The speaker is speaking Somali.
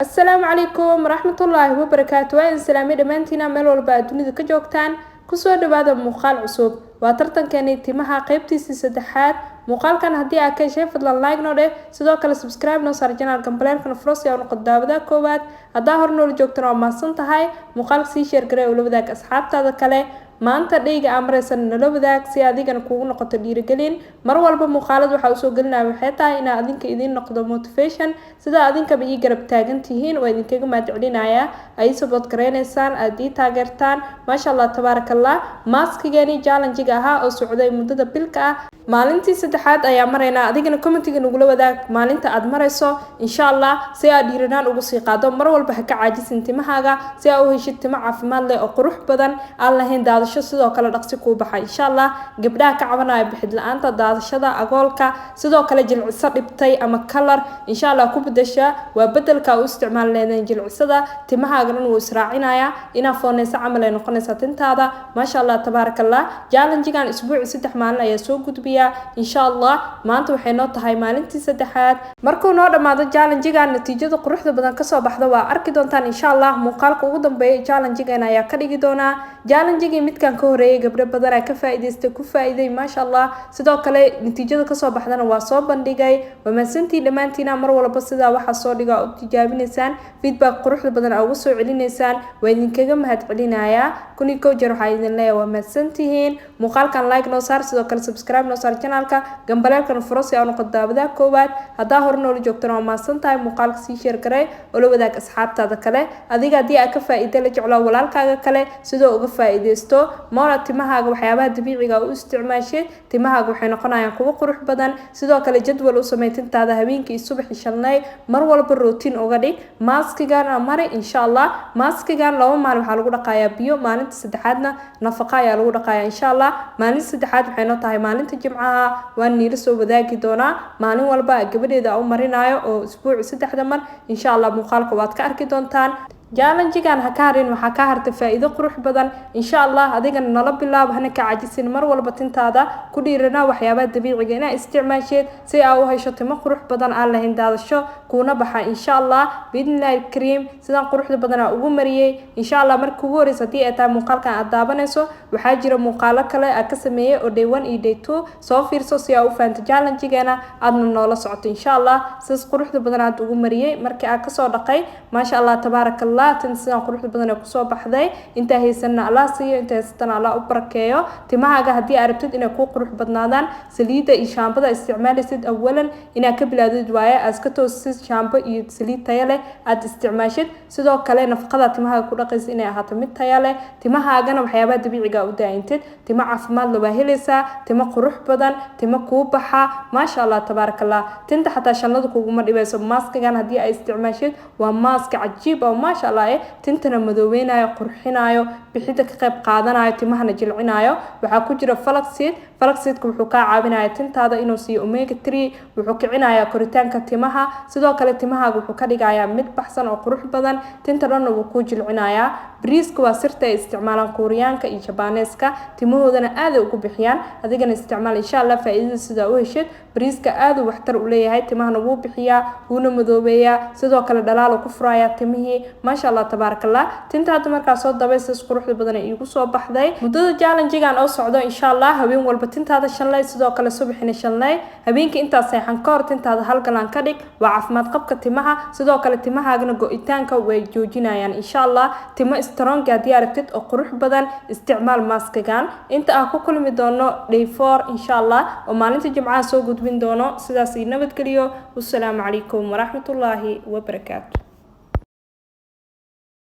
السلام عليكم ورحمة الله وبركاته وإن سلامي دمانتنا ميل walba adduunida ka joogtaan kusoo dhawaada muuqaal cusub waa tartankeena timaha qaybtiisa saddexaad muuqaalkan haddii aad ka heshay fadlan like noo dheh sidoo kale subscribe noo saar channelka Gambaleelka Frost oo noqon daawada koowaad hadaa hor nool joogtana waa maasan tahay muuqaalka sii share garay oo la wadaag asxaabtaada kale maanta dhayga amraysan nala wadaag si adigana kuugu noqoto dhiirigelin mar walba muuqaalad waxa uu soo gelinayaa waxay tahay in adinka idin noqdo motivation sida adinka ii garab taagan tihiin oo idinkaga mahadcelinayaa ay support gareynaysan aad ii taageertaan maasha Allah tabarakallah maskigeeni challenge-ga ahaa oo socday muddada bilka ah maalintii saddexaad ayaa mareynaa adigana commentiga nagula wadaag maalinta aad marayso insha Allah si aad dhiiranaan ugu sii qaado mar walba ha ka caajisin timahaaga si aad u heshid timo caafimaad leh oo qurux badan aan lahayn daadasho sidoo kale dhaqsi ku baxay insha Allah gabdhaha ka cabanaya bixid la'aanta daadashada agoolka sidoo kale jilciso dhibtay ama color insha Allah ku bedesha waa bedelka u isticmaal leedahay jilcisada timahaaga uu israacinaya ina foonaysa camal ay noqonaysa tintaada maasha Allah tabarakallah challenge-gan isbuuci 3 maalin ayaa soo gudbiya insha Allah maanta waxay noo tahay maalintii saddexaad markuu noo dhamaado challenge-gan natiijada quruxda badan ka soo baxda waa arki doontaan insha Allah muuqaalka ugu dambeeyay challenge-gan ayaa ka dhigi doona challenge-gii midkan ka horeeyay gabdho badan ay ka faa'iideystay ku faa'iiday maasha Allah sidoo kale natiijada ka soo baxdana waa soo bandhigay wamaasantii dhamaantiina mar walba sida waxa soo dhiga oo tijaabinaysaan feedback quruxda badan ugu soo celinaysaan waa idinkaga mahadcelinayaa kuni ko jeer waxa idin leeyahay wamaasantihiin muuqaalkan like noo saar sidoo kale subscribe noo saar channelka Gambaleelka Frost oo noqon daawada koowaad hadaa hor nool joogtana waa maasan tahay muuqaalka sii share garay oo la wadaag asxaabtaada kale adiga hadii aad ka faa'iido la jeclaa walaalkaaga kale sidoo uga faa'iideysto moora timahaaga waxyaabaha dabiiciga u isticmaashay timahaaga waxay noqonayaan kuwa qurux badan sidoo kale jadwal u sameeytintaada habeenkii subaxii shalnay mar walba routine uga dhig maskigan mari insha Allah maskigan laba maalin waxa lagu dhaqayaa biyo maalinta saddexaadna nafaqo ayaa lagu dhaqayaa insha Allah maalinta saddexaad waxay noo tahay maalinta jimcaha waan niila soo wadaagi doonaa maalin walba gabadheeda u marinayo oo isbuuci saddexda mar insha Allah muuqaalka waad ka arki doontaan challenge-gan ha ka harin waxa ka harta faa'iido qurux badan insha Allah adigana nala bilaab hana ka cajisin mar walba tintaada ku dhiirana waxyaabaha dabiiciga ina isticmaasheed si aad u hesho timo qurux badan aan lahayn daadasho kuna baxa insha Allah bidnaail cream sidan quruxda badan ugu mariyay insha Allah markii ugu horeysa hadii ay tahay muuqaalkan aad daabanayso waxa jira muuqaalo kale aad ka sameeyay oo day 1 iyo day 2 soo fiirso si aad u fahanto challenge-gana aadna noola socoto insha Allah sis quruxda badan aad ugu mariyay markii aad ka soo dhaqay maasha Allah tabarakallah tan sidaan quruxda badan ku soo baxday inta haysanna Allah siiyo inta haysatana Allah u barakeeyo timahaaga hadii aad rabtid inay ku qurux badnaadaan saliida iyo shaambada isticmaalisid awalan ina ka bilaadid waaya aska toosid shaambo iyo saliid tayo leh aad isticmaashid sidoo kale nafaqada timahaaga ku dhaqaysid inay ahaato mid tayo leh timahaagana waxyaabaha dabiiciga u daayintid timo caafimaad loo helaysaa timo qurux badan timo ku baxa maasha Allah tabarakallah tinta xataa shanadu kugu ma dhibayso maskigan hadii ay isticmaashid waa mask cajiib oo maasha Allah tintana madoweynayo qurxinayo bixida ka qayb qaadanayo timahana jilcinayo waxa ku jira flaxseed wuxuu ka caawinayaa tintaada inuu siiyo omega 3 wuxuu kicinayaa koritaanka timaha sidoo kale timahaaga wuxuu ka dhigayaa mid baxsan oo qurux badan tintana wuu ku jilcinayaa briiska waa sirta ay isticmaalaan Kooriyaanka iyo Jabaneeska timahoodana aad ugu bixiyaan adigana isticmaal insha Allah faa'iido sida u heshid briiska aad u waxtar u leeyahay timahana wuu bixiyaa wuuna madoobeeyaa sidoo kale dhalaal ku furaya timihii maasha Allah tabarakallah tintaada markaa soo dabaysay quruxda badan ay igu soo baxday muddada challenge-gan oo socdo insha Allah habeen walba tintaada shanlay sidoo kale subaxina shanlay habeenkii inta seexan ka hor tintaada hal galaan ka dhig waa caafimaad qabka timaha sidoo kale timahaagana go'itaanka way joojinayaan insha Allah timo strong hadii aad rabtid oo qurux badan isticmaal maskigan inta aan ku kulmi doono day 4 insha Allah oo maalinta jimcaha soo gudbin doono sidaas nabadgeliyo wassalaamu calaykum waraxmatullaahi wabarakaatuh